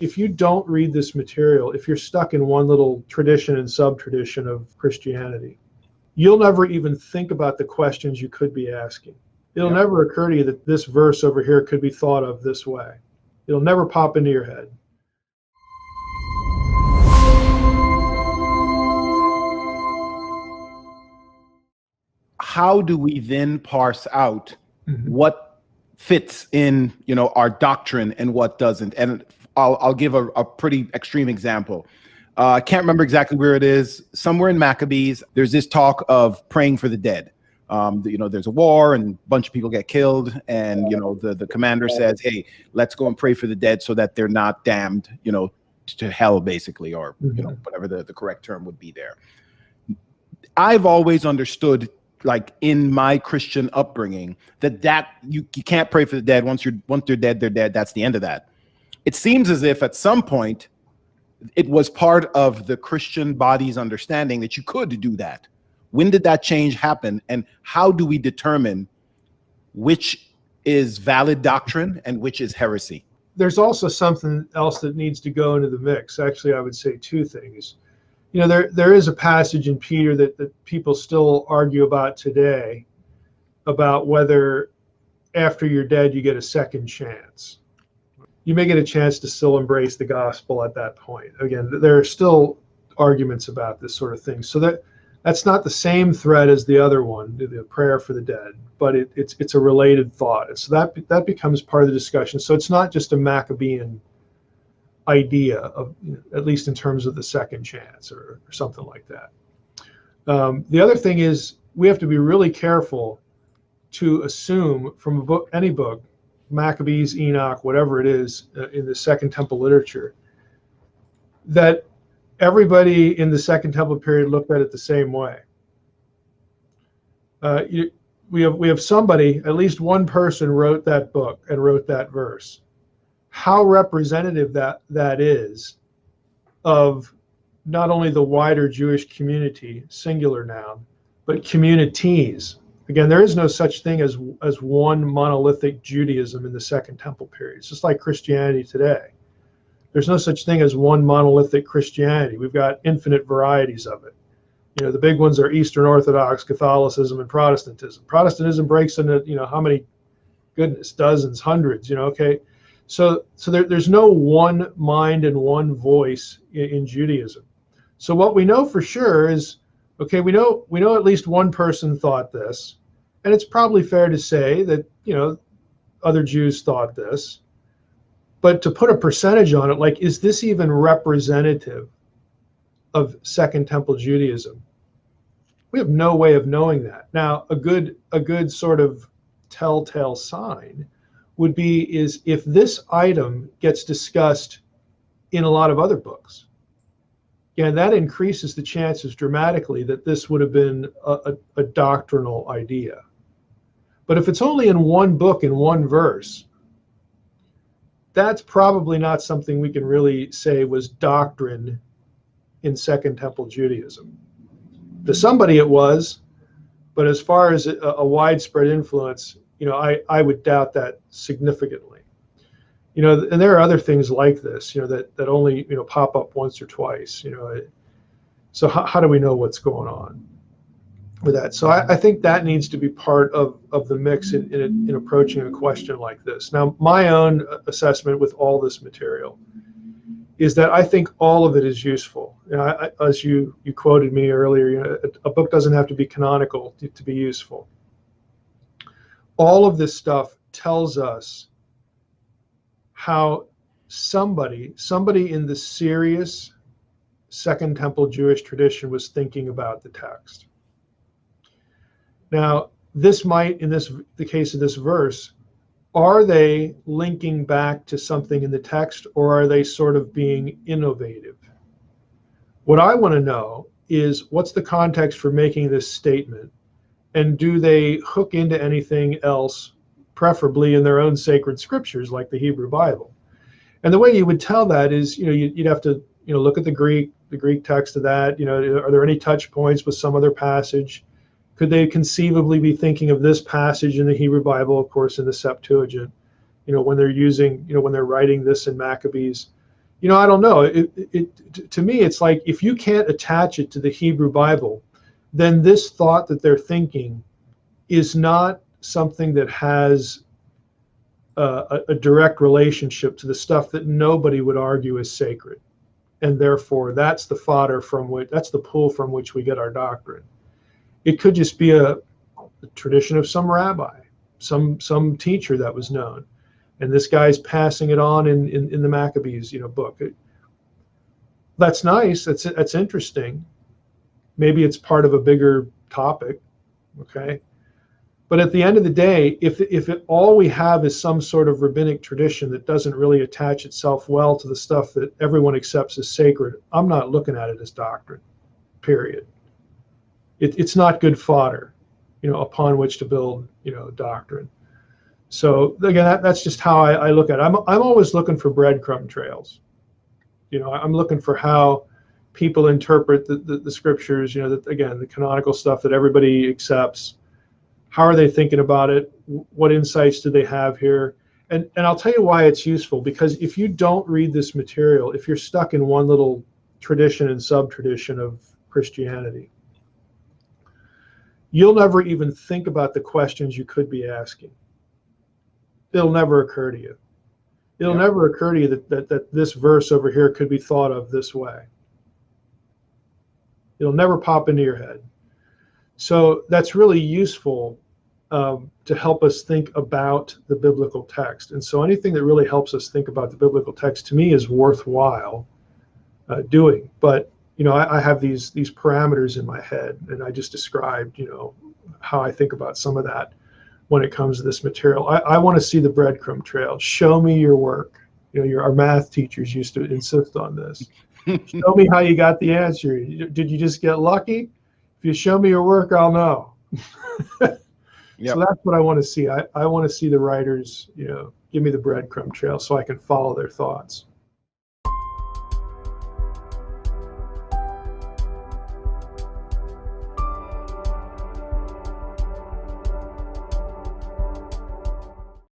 If you don't read this material, if you're stuck in one little tradition and sub-tradition of Christianity, you'll never even think about the questions you could be asking. It'll never occur to you that this verse over here could be thought of this way. It'll never pop into your head. How do we then parse out what fits in, our doctrine and what doesn't? And I'll give a pretty extreme example. I can't remember exactly where it is. Somewhere in Maccabees, there's this talk of praying for the dead. There's a war and a bunch of people get killed, and the commander says, "Hey, let's go and pray for the dead so that they're not damned, to hell, basically, or whatever the correct term would be there." I've always understood, like in my Christian upbringing, that you can't pray for the dead. Once they're dead, they're dead. That's the end of that. It seems as if at some point it was part of the Christian body's understanding that you could do that. When did that change happen? And how do we determine which is valid doctrine and which is heresy? There's also something else that needs to go into the mix. Actually, I would say two things. There is a passage in Peter that people still argue about today, about whether after you're dead you get a second chance. You may get a chance to still embrace the gospel at that point. Again, there are still arguments about this sort of thing. So that's not the same thread as the other one, the prayer for the dead, but it's a related thought. And so that becomes part of the discussion. So it's not just a Maccabean idea of, at least in terms of the second chance or something like that. The other thing is we have to be really careful to assume from a book, any book, Maccabees, Enoch, whatever it is in the Second Temple literature, that everybody in the Second Temple period looked at it the same way. We have somebody, at least one person wrote that book and wrote that verse. How representative that is of not only the wider Jewish community, singular noun, but communities. Again, there is no such thing as one monolithic Judaism in the Second Temple period. It's just like Christianity today. There's no such thing as one monolithic Christianity. We've got infinite varieties of it. The big ones are Eastern Orthodox, Catholicism, and Protestantism. Protestantism breaks into, how many? Goodness, dozens, hundreds, okay? So there's no one mind and one voice in Judaism. So what we know for sure is, okay, we know at least one person thought this, and it's probably fair to say that, other Jews thought this. But to put a percentage on it, like, is this even representative of Second Temple Judaism? We have no way of knowing that. Now, a good sort of telltale sign would be is if this item gets discussed in a lot of other books. Yeah, that increases the chances dramatically that this would have been a doctrinal idea. But if it's only in one book, in one verse, that's probably not something we can really say was doctrine in Second Temple Judaism. To somebody it was, but as far as a widespread influence, I would doubt that significantly. And there are other things like this, that only, pop up once or twice, So how do we know what's going on with that? So I think that needs to be part of the mix in approaching a question like this. Now, my own assessment with all this material is that I think all of it is useful. As you quoted me earlier, a book doesn't have to be canonical to be useful. All of this stuff tells us how somebody in the serious Second Temple Jewish tradition was thinking about the text. Now, this might, in the case of this verse, are they linking back to something in the text, or are they sort of being innovative? What I want to know is what's the context for making this statement, and do they hook into anything else, preferably in their own sacred scriptures like the Hebrew Bible? And the way you would tell that is, you'd have to, look at the Greek text of that. Are there any touch points with some other passage? Could they conceivably be thinking of this passage in the Hebrew Bible, of course, in the Septuagint, when they're using, when they're writing this in Maccabees? I don't know. To me, it's like if you can't attach it to the Hebrew Bible, then this thought that they're thinking is not something that has a direct relationship to the stuff that nobody would argue is sacred. And therefore, that's the fodder that's the pool from which we get our doctrine. It could just be a tradition of some rabbi, some teacher that was known. And this guy's passing it on in the Maccabees, book. That's nice. That's interesting. Maybe it's part of a bigger topic, okay? But at the end of the day, if all we have is some sort of rabbinic tradition that doesn't really attach itself well to the stuff that everyone accepts as sacred, I'm not looking at it as doctrine, period. It's not good fodder, upon which to build, doctrine. So again, that's just how I look at it. I'm always looking for breadcrumb trails. I'm looking for how people interpret the scriptures, again, the canonical stuff that everybody accepts. How are they thinking about it? What insights do they have here? And I'll tell you why it's useful, because if you don't read this material, if you're stuck in one little tradition and sub-tradition of Christianity, you'll never even think about the questions you could be asking. It'll never occur to you. It'll never occur to you that this verse over here could be thought of this way. It'll never pop into your head. So that's really useful to help us think about the biblical text. And so anything that really helps us think about the biblical text, to me, is worthwhile doing. But I have these parameters in my head, and I just described how I think about some of that when it comes to this material. I want to see the breadcrumb trail. Show me your work. Our math teachers used to insist on this. Show me how you got the answer. Did you just get lucky? If you show me your work, I'll know. So that's what I want to see. I want to see the writers, give me the breadcrumb trail so I can follow their thoughts.